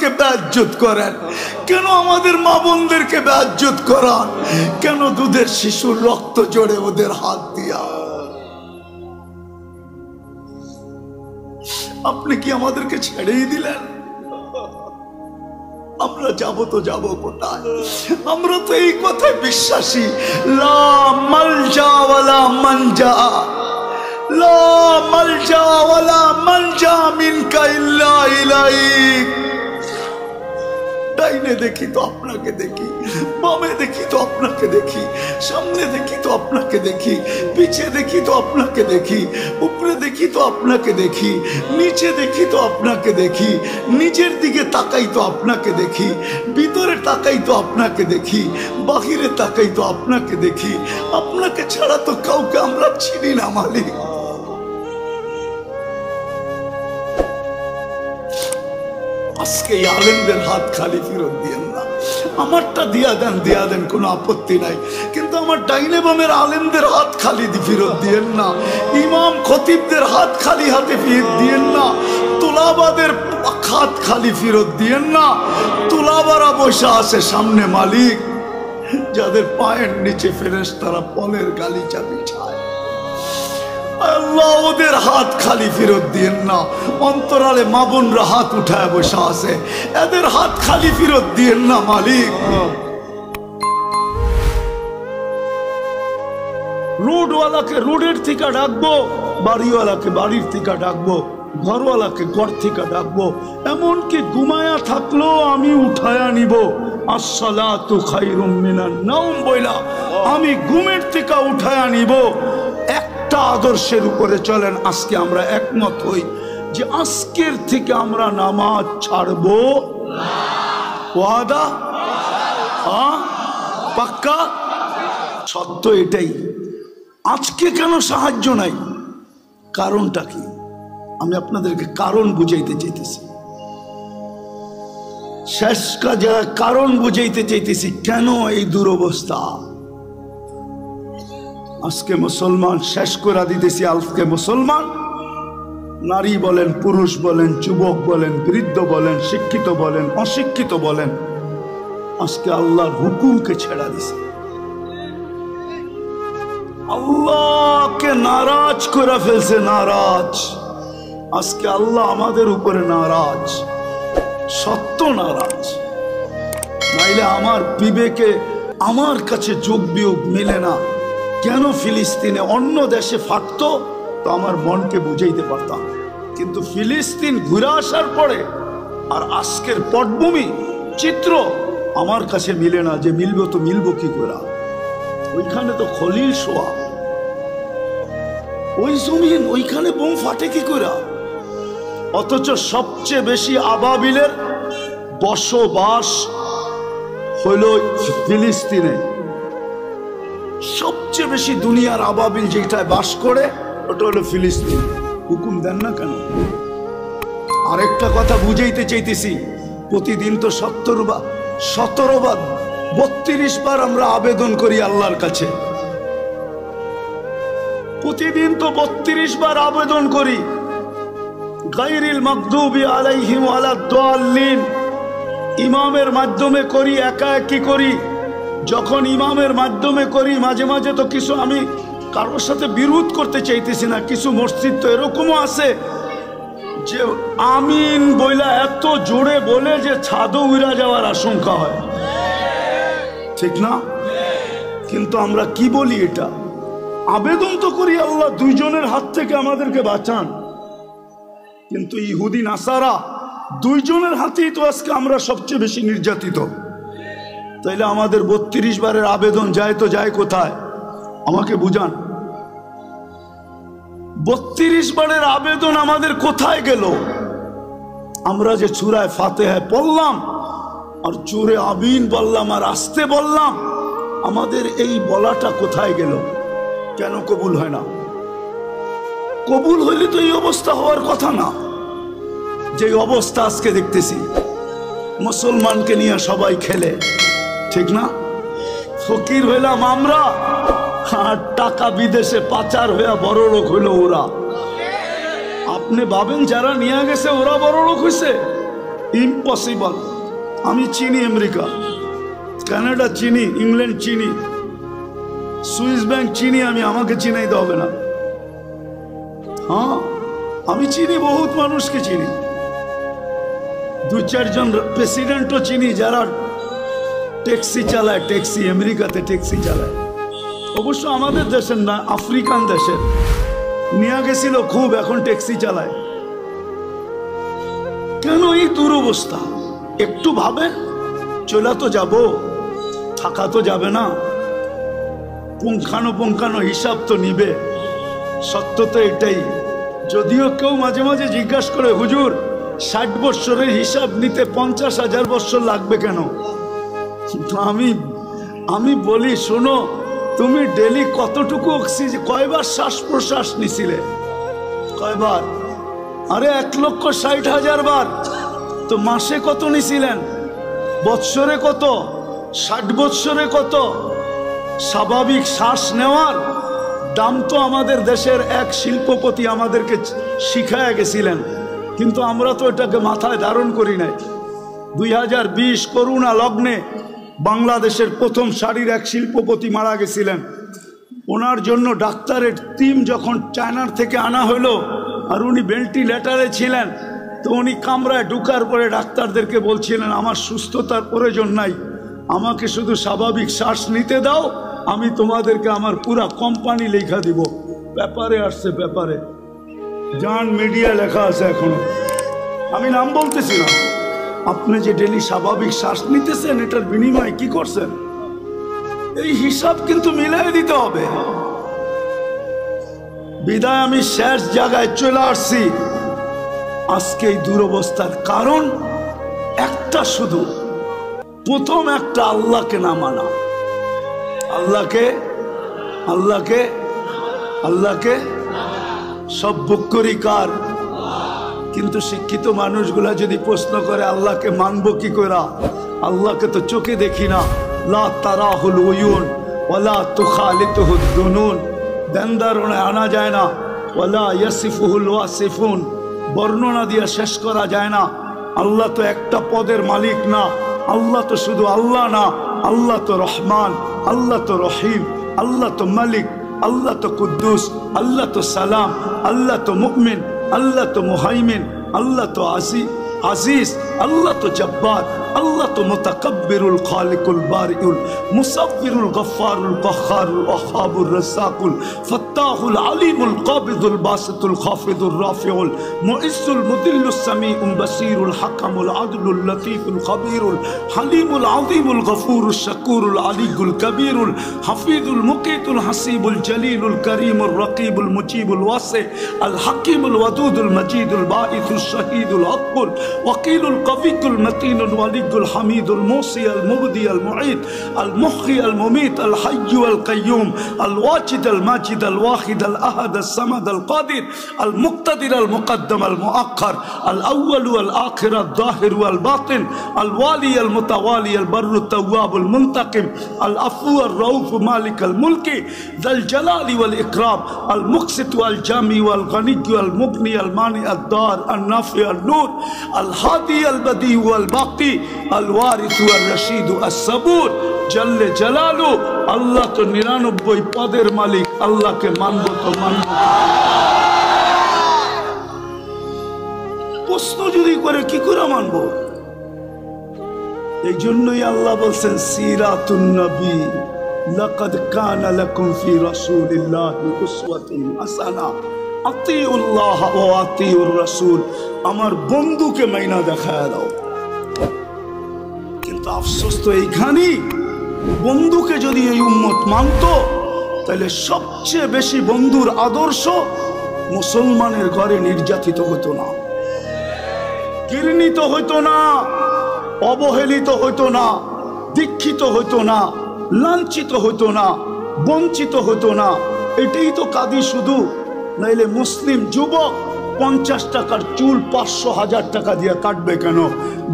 আমাদেরকে বেইজ্জত করেন? কেন আমাদের মা বোনদেরকে বেইজ্জত করান? কেন দুধের শিশুর রক্ত জড়ে ওদের হাত দিয়া? আপনি কি আমাদেরকে ছেড়েই দিলেন? আমরা যাব তো যাব কোথায়? আমরা তো এই কথায় বিশ্বাসী, লা মালজা ওয়ালা মানজা, লা মালজা ওয়ালা মানজা মিনকা ইল্লা ইলাইক। ডাইনে দেখি তো আপনাকে দেখি, বামে দেখি তো আপনাকে দেখি, সামনে দেখি তো আপনাকে দেখি, পিছে দেখি তো আপনাকে দেখি, উপরে দেখি তো আপনাকে দেখি, নিচে দেখি তো আপনাকে দেখি, নিচের দিকে তাকাই তো আপনাকে দেখি, ভিতরে তাকাই তো আপনাকে দেখি, বাহিরে তাকাই তো আপনাকে দেখি। আপনাকে ছাড়া তো কাউকে আমরা চিনি না মালিক। আজকে আলেমদের হাত খালি ফেরত দিয়েন না। আমারটা দিয়া দেন, কোনো আপত্তি নাই, কিন্তু আমার ডাইনে বামের আলেমদের হাত খালি ফেরত দিয়েন না। ইমাম খতিবদের হাত খালি হাতে ফেরত দিয়েন না। তুলাবাদের হাত খালি ফেরত দিয়েন না। তুলাবারা বসে আছে সামনে মালিক, যাদের পায়ের নিচে ফেরেশতারা পলের গালিচা বিছায়। আল্লাহ ওদের হাত খালি ফেরত দিয়েন না। অন্তরালে মা বোনরা হাত উঠায় বসে আছে, এদের হাত খালি ফেরত দিয়েন না মালিক। রোডওয়ালাকে রোডের থেকে ডাকবো, বাড়িওয়ালাকে বাড়ির থেকে ডাকবো, ঘরওয়ালাকে ঘর থেকে ডাকবো, এমনকি ঘুমায়া থাকলেও আমি উঠায়া নিব। আসসালাতু খায়রুম মিনান নাওম বইলা আমি ঘুমের থেকে উঠায়া নিব। একটা আদর্শের উপরে চলেন, আজকে আমরা একমত হই যে আজকের থেকে আমরা নামাজ ছাড়বো। ওয়াদা? পাক্কা? সত্য এটাই। আজকে কেন সাহায্য নাই? কারণটা কি? আমি আপনাদেরকে কারণ বুঝাইতে চাইতেছি। শেষ কাজে কারণ বুঝাইতে চাইতেছি কেন এই দুরবস্থা। আজকে মুসলমান শেষ করে দিতেছি। আজকে মুসলমান নারী বলেন, পুরুষ বলেন, যুবক বলেন, বৃদ্ধ বলেন, শিক্ষিত বলেন, অশিক্ষিত বলেন, আজকে আল্লাহর হুকুমকে ছেড়া দিছে। আল্লাহকে নারাজ করে ফেলছে, নারাজ। আজকে আল্লাহ আমাদের উপরে নারাজ, সত্য নারাজ। নাইলে আমার বিবেকে আমার কাছে যোগ বিয়োগ মেলে না। কেন ফিলিস্তিনে অন্য দেশে ফাটতো তো আমার মনকে বুঝাইতে পারতাম, কিন্তু ফিলিস্তিন ঘুরে আসার পরে আর আজকের পটভূমি চিত্র আমার কাছে মিলে না। যে মিলবো তো মিলবো কি করে? ওইখানে তো খলিল শোয়া, ওই জমিন, ওইখানে বোম ফাটে কি করে? অথচ সবচেয়ে বেশি আবাবিলের বসবাস হইল ফিলিস্তিনে। সবচেয়ে বেশি দুনিয়ার আবাবিল যেটায় বাস করে ওটা হলো ফিলিস্তিন। হুকুম দেন না কেন? আরেকটা কথা বুঝাইতে চাইতেছি। প্রতিদিন তো 17 বার 32 বার আমরা আবেদন করি আল্লাহর কাছে। প্রতিদিন তো 32 বার আবেদন করি, গায়রিল মাগদুবি আলাইহিম ওয়ালাদ-দাল্লিন। ইমামের মাধ্যমে করি, একা একই করি। যখন ইমামের মাধ্যমে করি, মাঝে মাঝে তো কিছু, আমি কারোর সাথে বিরোধ করতে চাইতেছি না, কিছু মসজিদ তো এরকমও আছে যে আমিন বইলা এত জোরে বলে যে ছাদও উড়া যাওয়ার আশঙ্কা হয়, ঠিক না? কিন্তু আমরা কি বলি? এটা আবেদন তো করি আল্লাহ দুইজনের হাত থেকে আমাদেরকে বাঁচান, কিন্তু ইহুদি নাসারা দুইজনের হাতেই তো আজকে আমরা সবচেয়ে বেশি নির্যাতিত। তাইলে আমাদের 32 বারের আবেদন যায় তো যায় কোথায়? আমাকে বুঝান। 32 বারের আবেদন আমাদের কোথায় গেল? আমরা যে সূরায়ে ফাতিহা পড়লাম আর জোরে আমিন বললাম আর আস্তে বললাম, আমাদের এই বলাটা কোথায় গেল? কেন কবুল হয় না? কবুল হইলে তো এই অবস্থা হওয়ার কথা না। যে অবস্থা আজকে দেখতেছি, মুসলমানকে নিয়ে সবাই খেলে, ঠিক না? ফকির হইলাম আমরা, আর টাকা বিদেশে পাচার হইয়া বড় লোক হইল ওরা। আপনি ভাবেন যারা নিয়ে গেছে ওরা বড় লোক হইছে? ইম্পসিবল। আমি চিনি আমেরিকা, কানাডা চিনি, ইংল্যান্ড চিনি, সুইস ব্যাংক চিনি, আমি আমাকে চিনাইতে হবে না। হ্যাঁ, আমি চিনি, বহুত মানুষকে চিনি, 2-4 জন প্রেসিডেন্টও চিনি যারা ট্যাক্সি চালায়, ট্যাক্সি আমেরিকাতে ট্যাক্সি চালায়। অবশ্য আমাদের দেশের না, আফ্রিকান দেশের। নিয়ে গেছিল খুব, এখন ট্যাক্সি চালায়। কেন এই দুরবস্থা? একটু ভাবেন, চলে তো যাব, থাকা তো যাবে না, পুঙ্খানো হিসাব তো নিবে। সত্য তো এটাই। যদিও কেউ মাঝে মাঝে জিজ্ঞাসা করে, হুজুর 60 বৎসরের হিসাব নিতে 50,000 বৎসর লাগবে কেন? আমি বলি, শোনো, তুমি ডেলি কতটুকু অক্সিজেন, কয়বার শ্বাস প্রশ্বাস নিছিলে? কয়বার? আরে 1,60,000 বার। তো মাসে কত নিছিলেন? বৎসরে কত? 60 বৎসরে কত? স্বাভাবিক শ্বাস নেওয়ার দাম তো আমাদের দেশের এক শিল্পপতি আমাদেরকে শিখায় গেছিলেন, কিন্তু আমরা তো এটাকে মাথায় ধারণ করি নাই। 2020 করোনা লগ্নে বাংলাদেশের প্রথম সারির এক শিল্পপতি মারা গেছিলেন। ওনার জন্য ডাক্তারের টিম যখন চায়নার থেকে আনা হলো, আর উনি ভেন্টিলেটারে ছিলেন, তো উনি কামরায় ঢুকার পরে ডাক্তারদেরকে বলছিলেন, আমার সুস্থতার প্রয়োজন নাই, আমাকে শুধু স্বাভাবিক শ্বাস নিতে দাও, আমি তোমাদেরকে আমার পুরা কোম্পানি লেখা দিব। পেপারে আসছে, পেপারে জান মিডিয়া লেখা আছে এখনো, আমি নাম বলতেছি না। আপনি যে ডেলি স্বাভাবিক শ্বাস নিতেছেন, এটার বিনিময়ে কি করছেন? এই হিসাব কিন্তু মিলাই দিতে হবে। বিদায় আমি শেষ জায়গায় চলে আসছি। আজকে এই দুরবস্থার কারণ একটা, শুধু প্রথম একটা, আল্লাহকে না মানা। আল্লাহকে সব বুক করি কার? কিন্তু শিক্ষিত মানুষগুলা যদি প্রশ্ন করে আল্লাহকে মানবো কি করে, আল্লাহকে তো চোখে দেখি না, লা তারাহুল উয়ুন ওয়ালা তুখালিতুহুদ দুনুন, দেনদারণে আনা যায় না, ওয়ালা ইয়াসিফুহুল ওয়াসিফুন, বর্ণনা দিয়ে শেষ করা যায় না। আল্লাহ তো একটা পদের মালিক না, আল্লাহ তো শুধু আল্লাহ না, আল্লাহ তো রহমান, আল্লাহ তো রহিম, আল্লাহ তো মালিক, আল্লাহ তো কুদ্দুস, আল্লাহ তো সালাম, আল্লাহ তো মুমিন, আল্লাহ তো মুহাইমিন, আল্লাহ তো আজিজ, আল্লাহ তো জব্বার, আল্লাহ তো মুতাকাব্বিরুল খালিকুল বারিউল মুসাব্বিরুল গফফারুল কহ্হারুল ওয়াহ্হাবুর রাজ্জাকুল ফাত্তাহুল আলিমুল কাবিদুল বাসিতুল খাফিদুর রাফিউল মুইজ্জুল মুদিল্লুস সামিউল বাসিরুল হাকামুল আদলুল লতীফুল খবীরুল হালিমুল আযীমুল গফুরুশ শাকুরুল আলিয়ুল কবীরুল হাফিজুল মুকিতুল হাসিবুল জলিলুল করিমুর রকিবুল মুজিবুল ওয়াসি আল হাকিমুল ওয়াদুদুল মজিদুল বাঈসুশ শাহীদুল হকুল ওয়াকিলুল কবিকুল মতিনুল ওয়ালিকুল হামিদুল মুসি আল মুবদি আল মুঈদ আল মুহয়ি আল মুমীত আল হায়্যু আল কাইয়্যুম আল ওয়াজিদ আল মাজিদ আল ওয়াহিদ আল আহাদ আল সামাদ আল কাদির আল মুক্তাদির আল মুকদ্দম আল মুআক্খার আল আউয়াল আল আখির আল যাহির আল বাতিন আল ওয়ালি আল মুতাওয়ালি আল বররু তাওয়াব আল মুনতাকিম আল আফু আল রাউফ মালিক আল মুলকি যাল জালালি ওয়াল ইকরাম আল মুকসিত ওয়াল জামি ওয়াল গনি ওয়াল মুগনি আল মানি আল দার আল নাফি আল নূর আল হাদি আল বদি ওয়াল বাকি আল ওয়ারিস ওয়াল রশিদ আস সাবুর জল্লে জালালু। আল্লাহ তো 99 পদের মালিক, আল্লাহকে মানব তো মানব। প্রশ্ন যদি করে কি করে মানব? এই জন্যই আল্লাহ বলছেন সিরাতুন নবী লাকাদ কানা লাকুম ফি রাসূলিল্লাহি উসওয়াতুন হাসানা আতিউল্লাহ ওয়া আতিউর রাসূল। আমার বন্ধুকে মাইনা দেখায় দাও। কিন্তু আফসোস তো এইখানেই, বন্ধুকে যদি এই উম্মত মানত, তাহলে সবচেয়ে বেশি বন্ধুর আদর্শ মুসলমানের ঘরে নির্যাতিত হতো না, ঘৃণিত হইতো না, অবহেলিত হইতো না, দীক্ষিত হইতো না, লাঞ্ছিত হইতো না, বঞ্চিত হইতো না। এটাই তো কাঁদি শুধু। নাইলে মুসলিম যুবক 50 টাকার চুল 500,000 টাকা দিয়ে কাটবে কেন?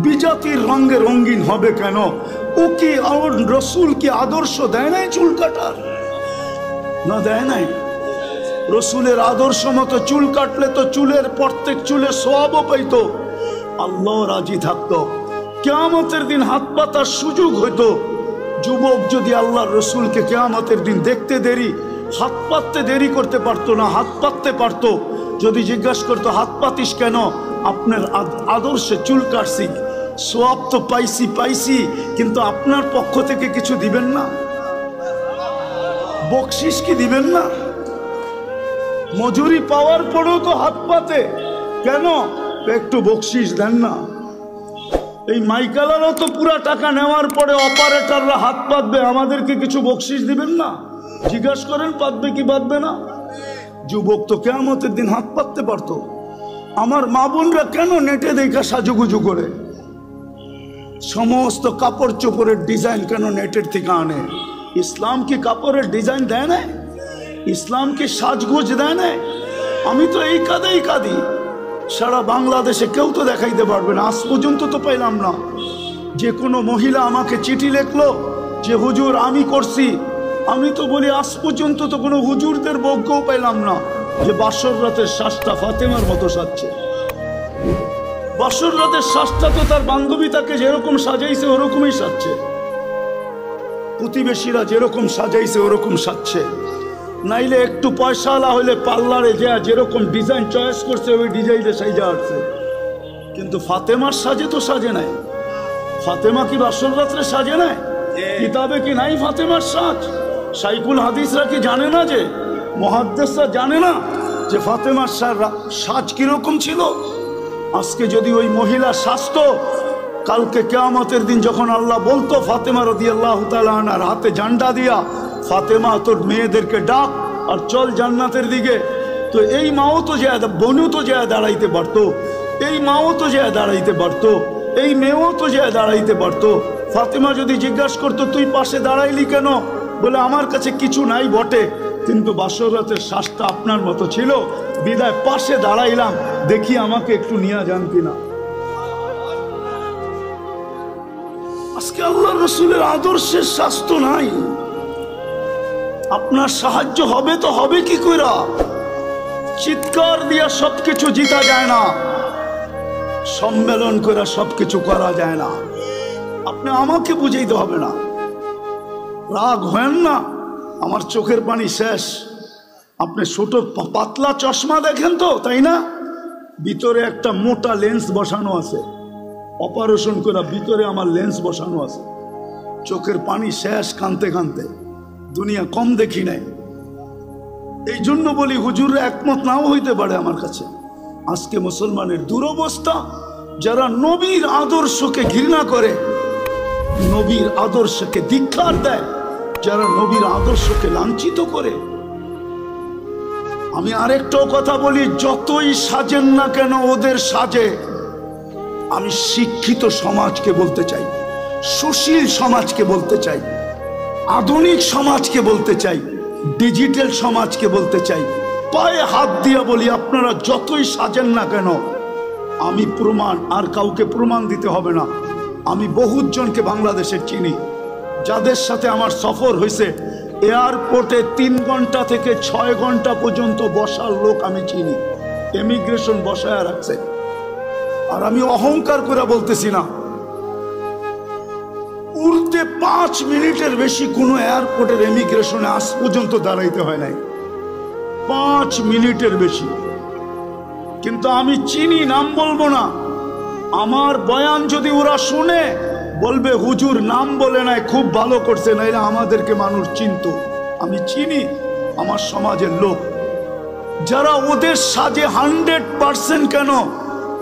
বিজাতির রঙে রঙিন হবে কেন? ও কি আমার রসুল কি আদর্শ দেয় নাই চুল কাটার? না, দেয় নাই। রসুলের আদর্শ মতো চুল কাটলে তো চুলের প্রত্যেক চুলে সওয়াবও পাইতো। আল্লাহ রাজি থাকতো। কিয়ামতের দিন হাত পাতার সুযোগ হইতো। যুবক যদি আল্লাহর রসুলকে কিয়ামতের দিন দেখতে দেরি, হাত পাততে দেরি করতে পারতো না, হাত পাততে পারতো। যদি জিজ্ঞাসা করতো হাত পাতিস কেন, আপনার আদর্শে চুল কাটছি, সোয়াব তো পাইছি, কিন্তু আপনার পক্ষ থেকে কিছু দিবেন না, বকশিস কি দিবেন না? মজুরি পাওয়ার পরেও তো হাত পাতে কেন, একটু বকশিস দেন না। এই মাইকালারও তো পুরা টাকা নেওয়ার পরে অপারেটররা হাত পাতবে, আমাদেরকে কিছু বকশিস দিবেন না? জিজ্ঞাসা করেন পাতবে কি পাতবে না? যুবক তো কিয়ামতের দিন হাত পাততে পারতো। আমার মা বোনরা কেন নেটে দেখা সাজুগুজু করে? সমস্ত কাপড় চোপড়ের ডিজাইন কেন নেটের থেকে আনে? ইসলাম কি কাপড়ের ডিজাইন দেয় না? ইসলাম কি সাজগোজ দেয় না? আমি তো এই কাঁদি, সারা বাংলাদেশে কেউ তো দেখাইতে পারবে না, আজ পর্যন্ত তো পাইলাম না। যে কোনো মহিলা আমাকে চিঠি লিখলো যে হুজুর আমি করছি, আমি তো বলি আজ পর্যন্ত তো কোনো হুজুরদের বউকেও পাইলাম না যে বাসর রাতের শ্বাসটা ফাতেমার মতো সাজছে। বাসর রাতের শ্বাসটা তো তার বান্ধবী তাকে যেরকম সাজাইছে ওরকমই সাজছে, প্রতিবেশীরা যেরকম সাজাইছে ওরকম সাজছে। নাইলে একটু পয়সাওয়ালা হলে পার্লারে যেরকম ডিজাইন চয়েস করছে ওই ডিজাইনে সাইজা আসছে। কিন্তু ফাতেমার সাজে তো সাজে নাই। ফাতেমা কি বাসর রাত্রে সাজে নাই? কিতাবে কি নাই ফাতেমার সাজ? শাইখুল হাদিসরা কি জানে না, যে মুহাদ্দিসরা জানে না যে ফাতেমার সাজ কিরকম ছিল? আজকে যদি ওই মহিলা সাজতো, কালকে কিয়ামতের দিন যখন আল্লাহ বলতো ফাতেমা রাদিয়াল্লাহু তাআলা আনহার হাতে ঝান্ডা দিয়া, ফাতেমা তোর মেয়েদেরকে ডাক আর চল জান্নাতের দিকে, তো এই মাও তো যায়, বোনও তো যায় দাঁড়াইতে পারতো, এই মাও তো যায় দাঁড়াইতে পারতো, এই মেয়েও তো যায় দাঁড়াইতে পারতো। ফাতেমা যদি জিজ্ঞাসা করতো তুই পাশে দাঁড়াইলি কেন, বলে আমার কাছে কিছু নাই বটে, কিন্তু বাসর রাতের শ্বাসটা আপনার মতো ছিল, বিদায় পাশে দাঁড়াইলাম, দেখি আমাকে একটু নিয়ে যান কিনা। আজকে আল্লাহ রসুলের আদর্শের স্বাস্থ্য নাই। আপনার সাহায্য হবে তো হবে কি কইরা? চিৎকার দিয়া সবকিছু জিতা যায় না, সম্মেলন করে সবকিছু করা যায় না। আপনি আমাকে বুঝাইতে হবে না, রাগ হেন না, আমার চোখের পানি শেষ। আপনি ছোট পাতলা চশমা দেখেন তো, তাই না? ভিতরে একটা মোটা লেন্স বসানো আছে, অপারেশন করে ভিতরে আমার লেন্স বসানো আছে। চোখের পানি শেষ কানতে কানতে, দুনিয়া কম দেখি নাই। এই জন্য বলি হুজুররা একমত নাও হইতে পারে আমার কাছে। আজকে মুসলমানের দুরবস্থা, যারা নবীর আদর্শকে ঘৃণা করে, নবীর আদর্শকে ধিক্কার দেয়, যারা নবীর আদর্শকে লাঞ্ছিত করে। আমি আরেকটাও কথা বলি, যতই সাজেন না কেন ওদের সাজে, আমি শিক্ষিত সমাজকে বলতে চাই, সুশীল সমাজকে বলতে চাই, আধুনিক সমাজকে বলতে চাই, ডিজিটাল সমাজকে বলতে চাই, পায়ে হাত দিয়া বলি আপনারা যতই সাজেন না কেন, আমি প্রমাণ, আর কাউকে প্রমাণ দিতে হবে না, আমি বহুত জনকে বাংলাদেশের চিনি, যাদের সাথে আমার সফর হয়েছে। এয়ারপোর্টে 3 ঘন্টা থেকে 6 ঘন্টা পর্যন্ত বসার লোক আমি চিনি, ইমিগ্রেশন বসায় রাখছে। আর আমি অহংকার করে বলতেছি না, উড়তে 5 মিনিটের বেশি কোনো এয়ারপোর্টের ইমিগ্রেশনে আজ পর্যন্ত দাঁড়াইতে হয় নাই, 5 মিনিটের বেশি। কিন্তু আমি চিনি, নাম বলবো না। আমার বয়ান যদি ওরা শুনে বলবে হুজুর নাম বলে নাই, খুব ভালো করছে, নাইলে আমাদেরকে মানুষ চিনত। আমি চিনি আমার সমাজের লোক, যারা ওদের সাজে 100% কেন,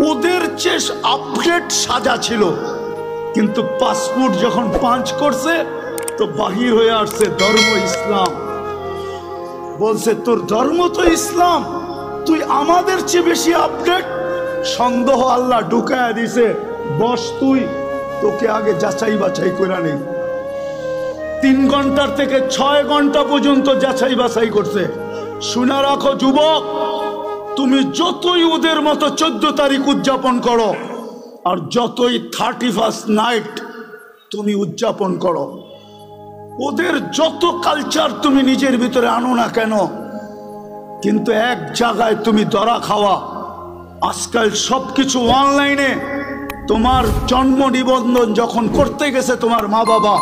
ওদের চেয়ে আপডেট সাজা ছিল, কিন্তু পাসপোর্ট যখন পাঞ্চ করছে তো বাহির হয়ে আসছে ধর্ম ইসলাম। বলছে তোর ধর্ম তো ইসলাম, তুই আমাদের চেয়ে বেশি আপডেট। সন্দেহ আল্লাহ ঢুকায়া দিছে, বস তুই, তোকে আগে যাচাই বাছাই করে নেই। 3 ঘন্টার থেকে 6 ঘন্টা পর্যন্ত যাচাই বাছাই করছে। শুনে রাখো যুবক, তুমি যতই ওদের মতো 14 তারিখ উদযাপন করো, আর যতই 31st নাইট তুমি উদযাপন করো, ওদের যত কালচার তুমি নিজের ভিতরে আনো না কেন, কিন্তু এক জায়গায় তুমি ধরা খাওয়া। আজকাল সবকিছু অনলাইনে, তোমার জন্ম নিবন্ধন যখন করতে গেছে তোমার মা বাবা,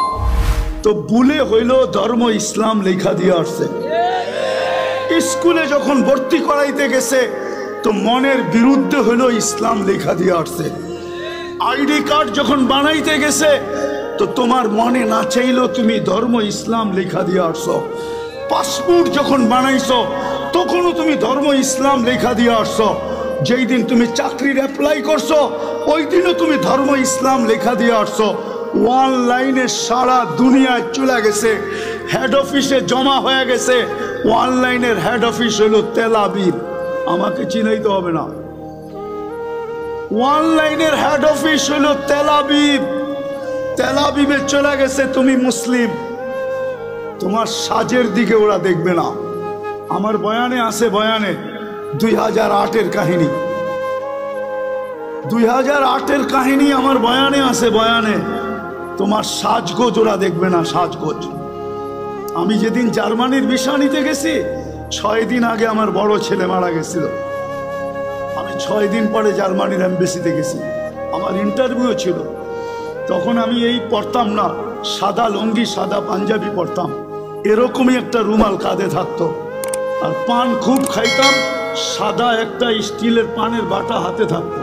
তো ভুলে হইল ধর্ম ইসলাম লেখা দিয়ে আসছে। স্কুলে যখন ভর্তি করাইতে গেছে তো মনের বিরুদ্ধে হইল ইসলাম লেখা দিয়ে আসছে। আইডি কার্ড যখন বানাইতে গেছে তো তোমার মনে না চাইলেও তুমি ধর্ম ইসলাম লেখা দিয়ে আসছো। পাসপোর্ট যখন বানাইছো তখনও তুমি ধর্ম ইসলাম লেখা দিয়ে আসছো। যেই দিন তুমি চাকরির অ্যাপ্লাই করছো ওই দিনও তুমি ধর্ম ইসলাম লেখা দিয়ে আসছো। অনলাইনে সারা দুনিয়ায় চলে গেছে, হেড অফিসে জমা হয়ে গেছে। অনলাইনের হেড অফিস হলো তেল আবিব, আমাকে চিনাইতে হবে না। অনলাইনের হেড অফিস হলো তেল আবিব। তেল আবিবে চলে গেছে তুমি মুসলিম, তোমার সাজের দিকে ওরা দেখবে না। আমার বয়ানে আছে, বয়ানে 2008-এর কাহিনী, 2008-এর কাহিনী আমার বয়ানে আছে। বয়ানে তোমার সাজগোজ ওরা দেখবে না, সাজগোজ। আমি যেদিন জার্মানির ভিসা নিতে গেছি 6 দিন আগে আমার বড় ছেলে মারা গেছিল। আমি 6 দিন পরে জার্মানির এমবেসিতে গেছি, আমার ইন্টারভিউ ছিল। তখন আমি এই পরতাম না, সাদা লুঙ্গি সাদা পাঞ্জাবি পরতাম, এরকমই একটা রুমাল কাঁধে থাকতো। আর পান খুব খাইতাম, সাদা একটা স্টিলের পানের বাটা হাতে থাকতো,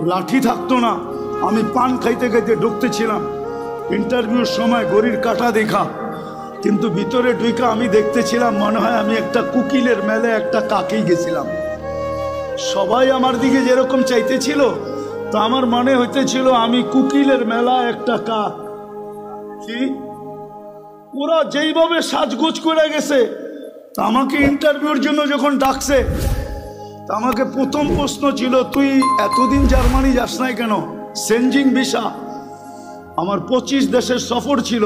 লাঠি থাকতো না। আমি পান খাইতে খাইতে ঢুকতেছিলাম। ইন্টারভিউর সময় ঘড়ির কাঁটা দেখা, কিন্তু ভিতরে ঢুকা আমি দেখতেছিলাম মনে হয় আমি একটা কুকিলের মেলে একটা কাকেই গেছিলাম। সবাই আমার দিকে যেরকম চাইতেছিল তো আমার মনে হইতেছিল আমি কুকিলের মেলা একটা কাক। কি ওরা যেইভাবে সাজগোজ করে গেছে, তা আমাকে ইন্টারভিউর জন্য যখন ডাকছে, তা আমাকে প্রথম প্রশ্ন ছিল, তুই এতদিন জার্মানি যাস নাই কেন? সেনজিং ভিসা, আমার 25 দেশের সফর ছিল।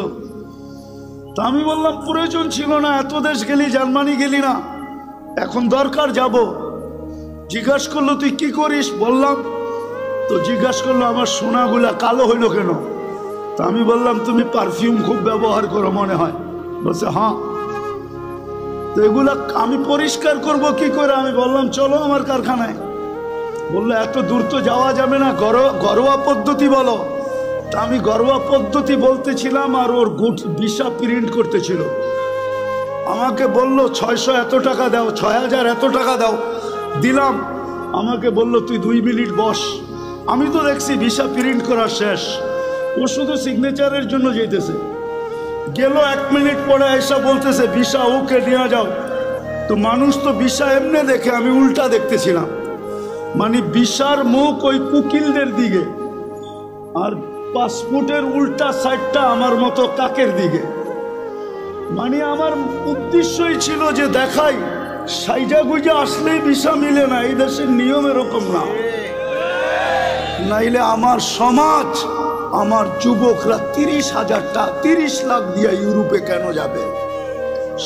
তা আমি বললাম প্রয়োজন ছিল না, এত দেশ গেলি, জার্মানি গেলি না, এখন দরকার যাব। জিজ্ঞাসা করলো তুই কি করিস? বললাম। তো জিজ্ঞাসা করলো আমার সোনাগুলা কালো হইলো কেন? তা আমি বললাম তুমি পারফিউম খুব ব্যবহার করো মনে হয়। বলছে হ্যাঁ। তো এগুলা আমি পরিষ্কার করব কি করে? আমি বললাম চলো আমার কারখানায়। বললো এত দূর তো যাওয়া যাবে না, ঘরোয়া পদ্ধতি বলো। তা আমি ঘরোয়া পদ্ধতি বলতেছিলাম, আর ওর ভিসা প্রিন্ট করতেছিল। আমাকে বললো 600 এত টাকা দাও, 6000 এত টাকা দাও। দিলাম। আমাকে বললো তুই 2 মিনিট বস। আমি তো দেখছি ভিসা প্রিন্ট করা শেষ, ও শুধু সিগনেচারের জন্য যেতেছে। গেল 1 মিনিট পরে এসে বলতেছে ভিসা ওকে নিয়ে যাও। তো মানুষ তো ভিসা এমনি দেখে, আমি উল্টা দেখতেছিলাম, মানে ভিসার মুখ ওই কুকিলদের দিকে, আর পাসপোর্টের উল্টা সাইডটা আমার মতো কাকের দিকে। মানে আমার উদ্দেশ্যই ছিল যে দেখাই সাইজা গুজা আসলেই ভিসা মিলে না, এই দেশের নিয়ম এরকম না। নাইলে আমার সমাজ, আমার যুবকরা 30 লাখ দিয়ে ইউরোপে কেন যাবে?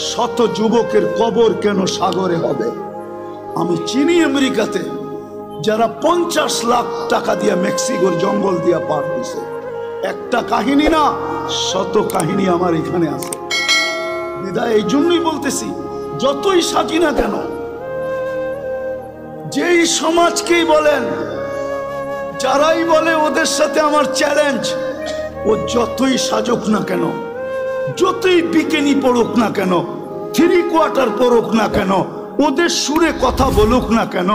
শত যুবকের কবর কেন সাগরে হবে? আমি চিনি আমেরিকাতে যারা 50 লাখ টাকা দিয়ে মেক্সিকোর জঙ্গল দিয়ে পার হয়েছে। একটা কাহিনী না, শত কাহিনী আমার এখানে আছে। বিদায় এই জন্যই বলতেছি, যতই সাজি না কেন, যেই সমাজকেই বলেন, যারাই বলে ওদের সাথে আমার চ্যালেঞ্জ, ও যতই সাজুক না কেন, যতই বিকেনি পড়ুক না কেন, 3 কোয়ার্টার পড়ুক না কেন, ওদের সুরে কথা বলুক না কেন,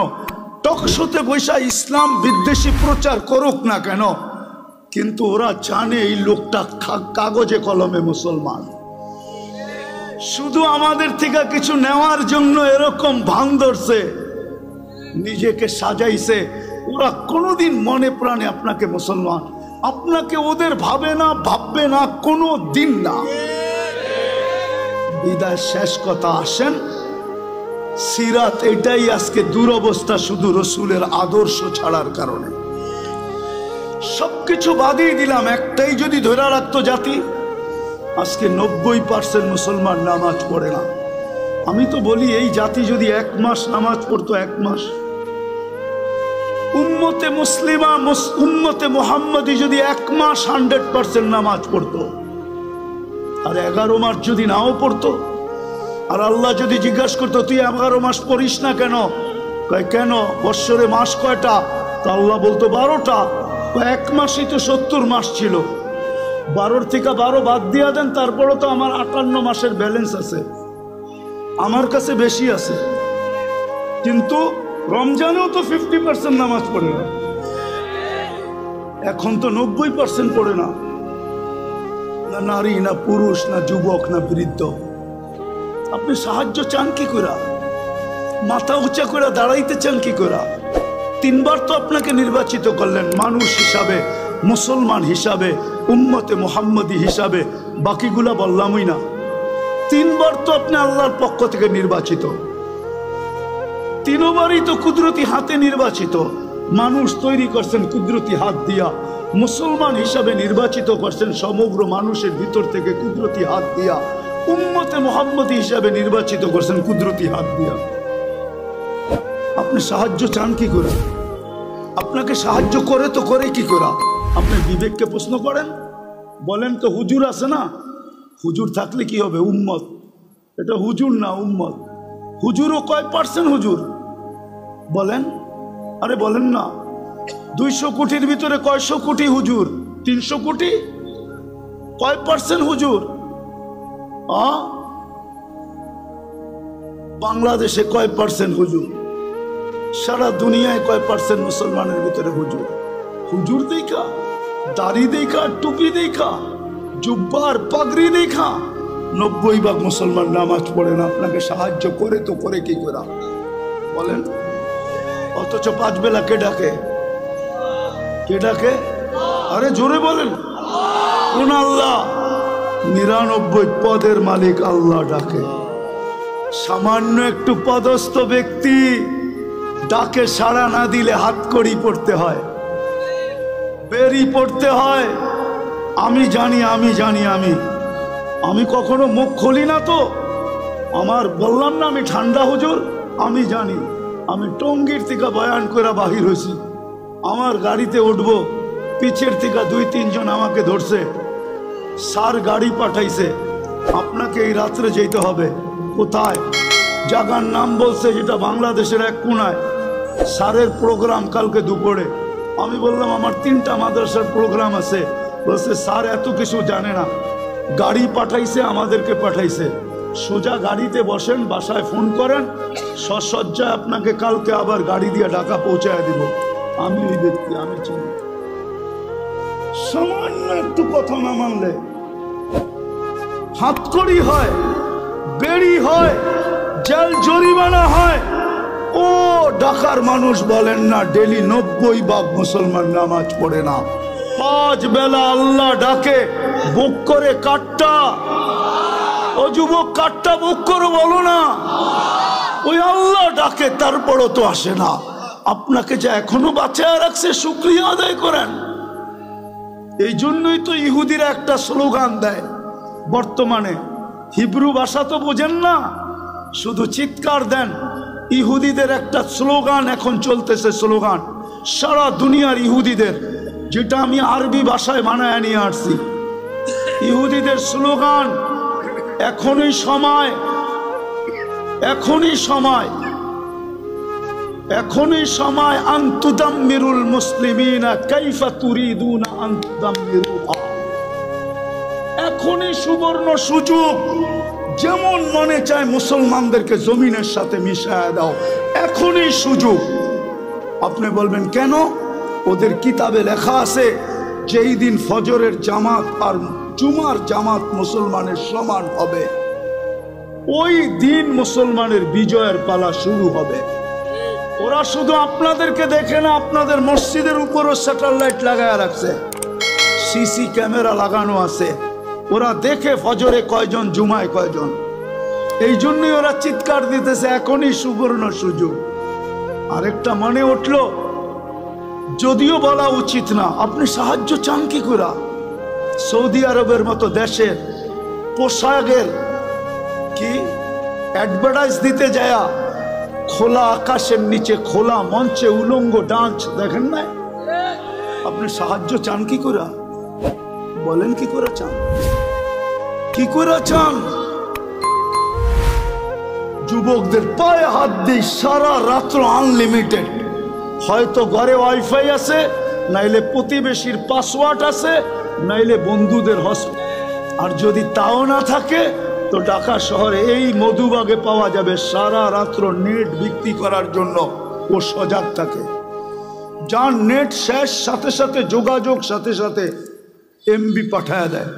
টকশোতে বৈশা ইসলাম বিদ্বেষী প্রচার করুক না কেন, কিন্তু ওরা জানে এই লোকটা কাগজে কলমে মুসলমান। শুধু আমাদের থেকে কিছু নেওয়ার জন্য এরকম ভান ধরছে, নিজেকে সাজাইছে। ওরা কোনোদিন মনে প্রাণে আপনাকে মুসলমান, আপনাকে ওদের ভাবে না, ভাববে না, কোনো দিন না। বিদায় শেষ কথা, আসেন সিরাত এটাই আজকে দুরবস্থা, শুধু রসুলের আদর্শ ছাড়ার কারণে। সবকিছু বাদিয়ে দিলাম, একটাই যদি ধরে রাখতো জাতি, আজকে 90% মুসলমান নামাজ পড়ে না। আমি তো বলি এই জাতি যদি 1 মাস নামাজ পড়তো, 1 মাস, উম্মতে মুসলিমা উম্মতে মুহাম্মদী যদি 1 মাস 100% নামাজ পড়তো, আর 11 মাস যদি নাও পড়তো, আর আল্লাহ যদি জিজ্ঞাসা করতো তুই 11 মাস পড়িস না কেন? কয় কেন? বৎসরে মাস কয়টা? তা আল্লাহ বলতো 12টা। এক মাসই তো 70 মাস ছিল, 12 থেকে 12 বাদ দিয়া দেন, তারপরে তো আমার 58 মাসের ব্যালেন্স আছে, আমার কাছে বেশি আছে। কিন্তু রমজানেও তো 50% নামাজ পড়ে না, এখন তো 90% পড়ে না, না নারী না পুরুষ না যুবক না বৃদ্ধ। আপনি সাহায্য চান কি করে? মাথা উঁচা করে দাঁড়াইতে চান কি করে? 3 বার তো আপনাকে নির্বাচিত করলেন মানুষ হিসাবে, মুসলমান হিসাবে, উম্মতে মুহাম্মদী হিসাবে, বাকিগুলা বললামই না। 3 বার তো আপনি আল্লাহর পক্ষ থেকে নির্বাচিত, 3 বারই তো কুদরতি হাতে নির্বাচিত। মানুষ তৈরি করছেন কুদরতি হাত দিয়া, মুসলমান হিসাবে নির্বাচিত করছেন সমগ্র মানুষের ভিতর থেকে কুদরতি হাত দিয়া, উম্মতে মুহাম্মদী হিসাবে নির্বাচিত করছেন কুদরতি হাত দিয়া। আপনি সাহায্য চান কি করে? আপনাকে সাহায্য করে তো করে কি করে? আপনি বিবেককে প্রশ্ন করেন, বলেন তো হুজুর আছে না, হুজুর থাকলে কি হবে? উম্মত, এটা হুজুর না উম্মত। হুজুরও কয় পার্সেন্ট হুজুর বলেন? আরে বলেন না, 200 কোটির ভিতরে কয়শো কোটি হুজুর? 300 কোটি? কয় পার্সেন্ট হুজুর? বাংলাদেশে কয় পার্সেন্ট হুজুর? সারা দুনিয়ায় কয় পার্সেন্ট মুসলমানের ভিতরে হুজুর? হুজুর দেখা, দাড়ি দেখা, টুপি দেখা, জুব্বার পাগড়ি দেখা 90% মুসলমান নামাজ পড়ে না। আপনাকে সাহায্য করে তো করে কি করে বলেন? অথচ 5 বেলা কে ডাকে? কে ডাকে? আরে জোরে বলেন, কোন আল্লাহ? 99 পদের মালিক আল্লাহ ডাকে। সামান্য একটু পদস্থ ব্যক্তি ডাকে সাড়া না দিলে হাত কড়ি পড়তে হয়, বেরি পড়তে হয়। আমি জানি, আমি জানি, আমি কখনো মুখ খুলি না তো। আমার বললাম না আমি ঠান্ডা হুজুর, আমি জানি। আমি টঙ্গীর থেকে বয়ান করে বাহির হয়েছি, আমার গাড়িতে উঠবো, পিছের থেকে 2-3 জন আমাকে ধরছে, স্যার গাড়ি পাঠাইছে, আপনাকে এই রাত্রে যেতে হবে। কোথায়? জায়গার নাম বলছে, যেটা বাংলাদেশের এক কোনায়। স্যারের প্রোগ্রাম কালকে দুপুরে। আমি বললাম আমার 3টা মাদ্রাসার প্রোগ্রাম আছে। বলছে স্যার এত কিছু জানে না, গাড়ি পাঠাইছে, আমাদেরকে পাঠাইছে। সোজা গাড়িতে বসেন, বাসায় ফোন করেন, সসজ্জায় আপনাকে কালকে আবার গাড়ি দিয়ে ঢাকা পৌঁছায় দিব। আমি ওই ব্যক্তি, আমি চিনি। সামান্য একটু কথা না মানলে হাতকড়ি হয়, বেড়ি হয়, জেল জরিমানা হয়। ও ঢাকার মানুষ বলেন না ডেলি 90% মুসলমান নামাজ পড়ে না। 5 বেলা আল্লাহ ডাকে, বুক করে কাটটা। ও যুবক, কাটটা বুক করে বলো না, ওই আল্লাহ ডাকে, তারপরও তো আসে না। আপনাকে যে এখনো বাঁচায় রাখছে, শুকরিয়া আদায় করেন। এই জন্যই তো ইহুদিরা একটা স্লোগান দেয় বর্তমানে। হিব্রু ভাষা তো বোঝেন না, শুধু চিৎকার দেন। ইহুদিদের একটা স্লোগান এখন চলতেছে, স্লোগান সারা দুনিয়ার ইহুদিদের, যেটা আমি আরবি ভাষায় বানায় নিয়ে আসছি। ইহুদিদের স্লোগান, এখনই সময়, এখনই সময়, এখনই সময়, আনতুদাম্মিরুল মুসলিমিনা কাইফা তুরিদুনা আনতুদাম্মিরুহা। এখনই সুবর্ণ সুযোগ, যেমন মনে চায় মুসলমানদেরকে জমিনের সাথে মিশায় দাও, এখনই সুযোগ। আপনি বলবেন কেন? ওদের কিতাবে লেখা আছে যেই দিন ফজরের জামাত আর জুমার জামাত মুসলমানের সমান হবে, ওই দিন মুসলমানের বিজয়ের পালা শুরু হবে। ওরা শুধু আপনাদেরকে দেখে না, আপনাদের মসজিদের উপরও স্যাটেলাইট লাগায় রাখছে, সিসি ক্যামেরা লাগানো আছে। ওরা দেখে ফজরে কয়জন, জুমায় কয়জন। এই জন্যই ওরা চিৎকার দিতেছে এখনই সুবর্ণ সুযোগ। আরেকটা মনে উঠল, যদিও বলা উচিত না, আপনি সাহায্য চান কি করে? সৌদি আরবের মতো দেশের পোশাকের কি অ্যাডভার্টাইজ দিতে যায়, খোলা আকাশের নিচে খোলা মঞ্চে উলঙ্গ ডান্স দেখেন না? আপনি সাহায্য চান কি করে? বলেন কি করে চান? কি করে চান? যুবকদের পায়ে হাত দিই, সারা রাত্র আনলিমিটেড। হয়তো ঘরে ওয়াইফাই আছে, নাইলে প্রতিবেশীর পাসওয়ার্ড আছে, নাইলে বন্ধুদের হসপিটাল। আর যদি তাও না থাকে তো ঢাকা শহরে এই মধুবাগে পাওয়া যাবে সারা রাত্র নেট বিক্রি করার জন্য। ও সজাগ থাকে, যার নেট শেষ সাথে সাথে যোগাযোগ সাথে সাথে এমবি পাঠায় দেয়,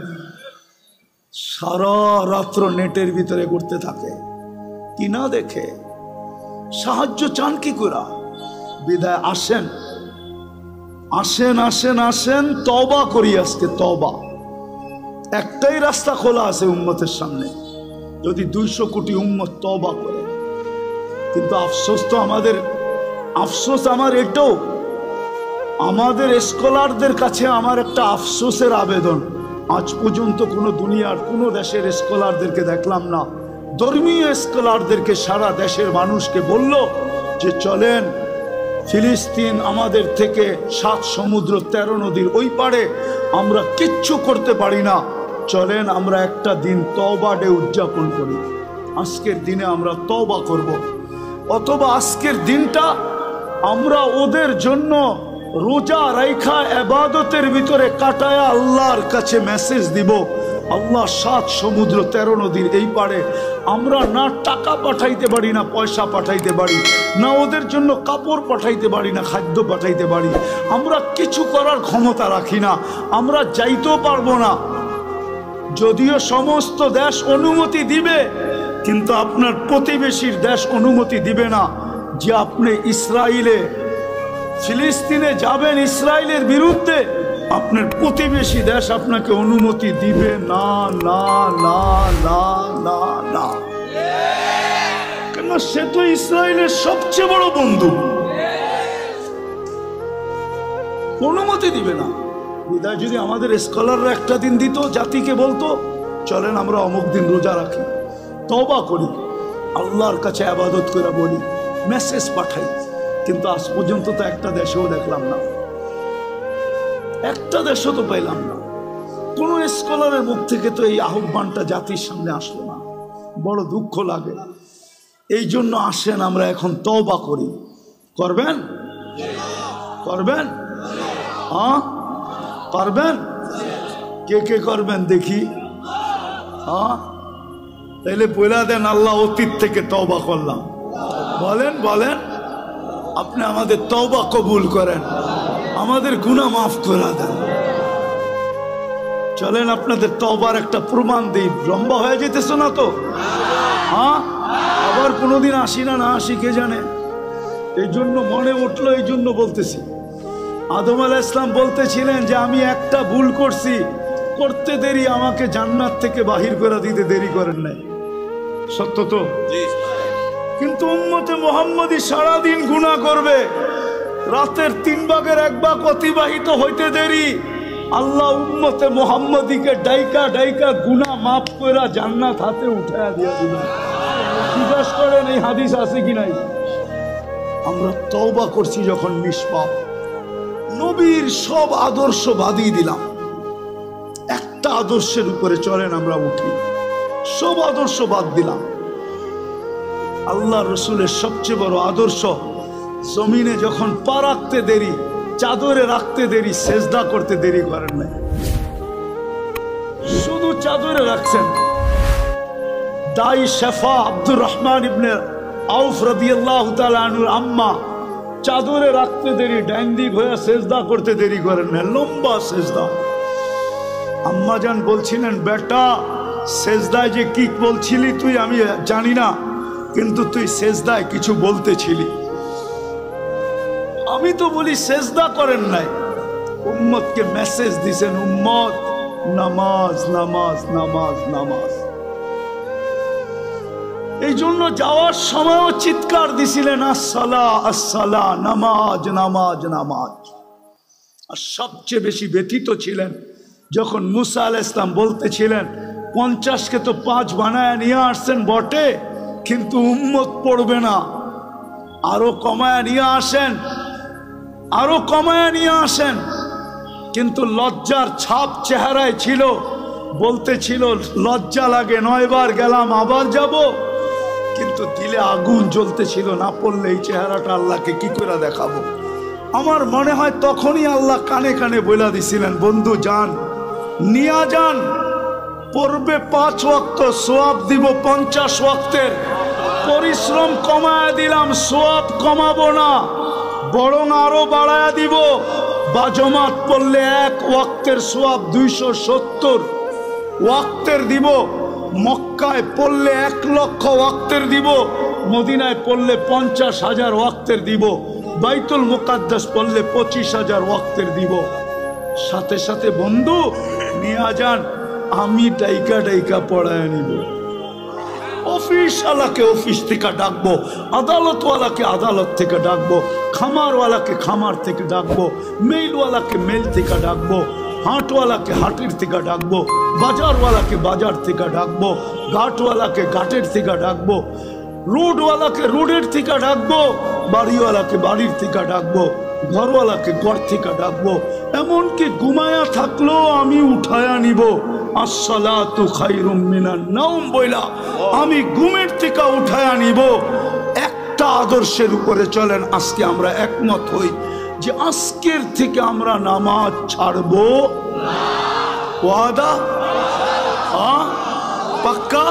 সারা রাত্র নেটের ভিতরে ঘুরতে থাকে। কি না দেখে সাহায্য চান কি করে? বিদায় আসেন আসেন আসেন আসেন, তওবা করি আজকে। তওবা একটাই রাস্তা খোলা আছে উম্মতের সামনে, যদি 200 কোটি উম্মত তওবা করে। কিন্তু আফসোস তো আমাদের, আফসোস আমার এটাও, আমাদের স্কলারদের কাছে আমার একটা আফসোসের আবেদন, আজ পর্যন্ত কোনো দুনিয়ার কোনো দেশের স্কলারদেরকে দেখলাম না ধর্মীয় স্কলারদেরকে সারা দেশের মানুষকে বলল যে চলেন ফিলিস্তিন আমাদের থেকে 7 সমুদ্র 13 নদীর ওই পারে, আমরা কিচ্ছু করতে পারি না, চলেন আমরা একটা দিন তওবা ডে উদযাপন করি। আজকের দিনে আমরা তওবা করব, অথবা আজকের দিনটা আমরা ওদের জন্য রোজা রাইখা ইবাদতের ভিতরে কাটায়া আল্লাহর কাছে মেসেজ দিব, আল্লাহ 7 সমুদ্র 13 নদীর এই পারে আমরা না টাকা পাঠাইতে পারি, না পয়সা পাঠাইতে পারি, না ওদের জন্য কাপড় পাঠাইতে পারি, না খাদ্য পাঠাইতে পারি, আমরা কিছু করার ক্ষমতা রাখি না, আমরা যাইতেও পারবো না। যদিও সমস্ত দেশ অনুমতি দিবে, কিন্তু আপনার প্রতিবেশীর দেশ অনুমতি দিবে না যে আপনি ইসরায়েলে ফিলিস্তিনে যাবেন ইসরায়েলের বিরুদ্ধে, আপনার প্রতিবেশী দেশ আপনাকে অনুমতি দিবে না না না না না না, কেন সে তো ইসরায়েলের সবচেয়ে বড় বন্ধু, অনুমতি দিবে না। বিদায় যদি আমাদের স্কলাররা একটা দিন দিত, জাতিকে বলতো চলেন আমরা অমুক দিন রোজা রাখি, তওবা করি, আল্লাহর কাছে ইবাদত করে বলি, মেসেজ পাঠাই, কিন্তু আজ পর্যন্ত তো একটা দেশেও দেখলাম না, একটা দেশও তো পাইলাম না, কোনো স্কলারের মুখ থেকে তো এই আহ্বানটা জাতির সামনে আসলো না, বড় দুঃখ লাগে। এই জন্য আসেন আমরা এখন তওবা করি। করবেন? করবেন? হ্যাঁ পারবেন? কে কে করবেন দেখি? হ্যাঁ তাইলে বলে দেন আল্লাহ অতীত থেকে তওবা করলাম, বলেন বলেন, আপনি আমাদের তওবা কবুল করেন, আমাদের গুনাহ মাফ করে দেন। চলেন আপনাদের তওবার একটা প্রমাণ দিই। লম্বা হয়ে যেতেছে না তো? হ্যাঁ আবার কোনোদিন আসি না, না আসি কে জানে, এই জন্য মনে উঠলো, এই জন্য বলতেছি। আদম আলাইহিস সালাম বলতেছিলেন যে আমি একটা ভুল করছি, করতে দেরি আমাকে জান্নাত থেকে বাহির করে দিতে দেরি করেন নাই, সত্য তো? কিন্তু উম্মতে মুহাম্মদী সারাদিন গুনাহ করবে, রাতের 3 ভাগের 1 ভাগ অতিবাহিত হইতে দেরি, আল্লাহ উম্মতে মুহাম্মদীকে ডাইকা ডাইকা গুনাহ মাফ করে জান্নাত হাতে উঠায়া দিয়ে দিবেন। জিজ্ঞেস করেন এই হাদিস আছে কি নাই? আমরা তওবা করছি যখন নিষ্পাপ, নবীর সব আদর্শ বাদই দিলাম, একটা আদর্শের উপরে চলেন আমরা উঠি, সব আদর্শ বাদ দিলাম। আল্লাহ রসুলের সবচেয়ে বড় আদর্শ, জমিনে যখন পা রাখতে দেরি, চাদরে রাখতে দেরি, সেজদা করতে দেরি করেন নাই, শুধু চাদরে রাখছেন। দাই শেফা আব্দুর রহমান ইবনে আউফ রাদিয়াল্লাহু তাআলা আনহুর আম্মা চাদরে রাখতে দেরি, ডাইন দিক হয়ে সেজদা করতে দেরি করেন না, লম্বা সেজদা। আম্মা জান বলছিলেন, বেটা সেজদায় যে কি বলছিলি তুই আমি জানি না, কিন্তু তুই সেজদায় কিছু বলতেছিলি। আমি তো বলি সেজদা করেন নাই, উম্মতকে মেসেজ দিছেন, উম্মত নামাজ নামাজ নামাজ নামাজ। এই জন্য যাওয়ার সময়ও চিৎকার দিছিলেন আসসালা আসসালা, নামাজ নামাজ নামাজ। আর সবচেয়ে বেশি ব্যথিত ছিলেন যখন মুসা আলাইহিস সালাম বলতেছিলেন 50কে তো 5 বানায় নিয়ে আসছেন বটে, কিন্তু উম্মত পড়বে না, আরো কমায় নিয়ে আসেন, আরো কমায় নিয়ে আসেন। কিন্তু লজ্জার ছাপ চেহারায় ছিল, বলতেছিল লজ্জা লাগে, 9 বার গেলাম আবার যাব, কিন্তু দিলে আগুন জ্বলতেছিল, না পড়লে এই চেহারাটা আল্লাহকে কি করে দেখাবো। আমার মনে হয় তখনই আল্লাহ কানে কানে বলে দিছিলেন, বন্ধু যান, নিয়া যান, পড়বে 5 ওয়াক্ত, সোয়াব দিব 50 ওয়াক্তের। পরিশ্রম কমায় দিলাম, সোয়াব কমাবো না, বরং আরো বাড়ায় দিব। বাজমাত পড়লে 1 ওয়াক্তের সোয়াব 270 ওয়াক্তের দিব। মক্কায় পড়লে 1 লক্ষ ওয়াক্তের দিব, মদিনায় পড়লে 50,000 ওয়াক্তের দিব, বাইতুল মুকাদ্দাস পড়লে 25,000 ওয়াক্তের দিব। সাথে সাথে বন্ধু নিয়ে যান, আমি ডাইকা ডাইকা পড়ায় নিব। অফিসওয়ালাকে অফিস থেকে ডাকবো, আদালতওয়ালাকে আদালত থেকে ডাকবো, খামারওয়ালাকে খামার থেকে ডাকবো, মেইলওয়ালাকে মেইল থেকে ডাকবো, হাটওয়ালাকে হাটের থেকে ডাকবো, বাজারওয়ালাকে বাজার থেকে ডাকবো, ঘাটওয়ালাকে ঘাটের থেকে ডাকবো, রোডওয়ালাকে রোডের থেকে ডাকবো, বাড়িওয়ালাকে বাড়ির থেকে ডাকবো, ঘরওয়ালাকে ঘর থেকে ডাকবো। এমনকি ঘুমায়া থাকলেও আমি উঠায়া নিব। আসসালাতু খায়রুম মিনান নাওম বইলা আমি ঘুমের থেকে উঠায়া নিব। একটা আদর্শের উপরে চলেন, আজকে আমরা একমত হই যে আজকের থেকে আমরা নামাজ ছাড়বো। ওয়াদা? পাক্কা?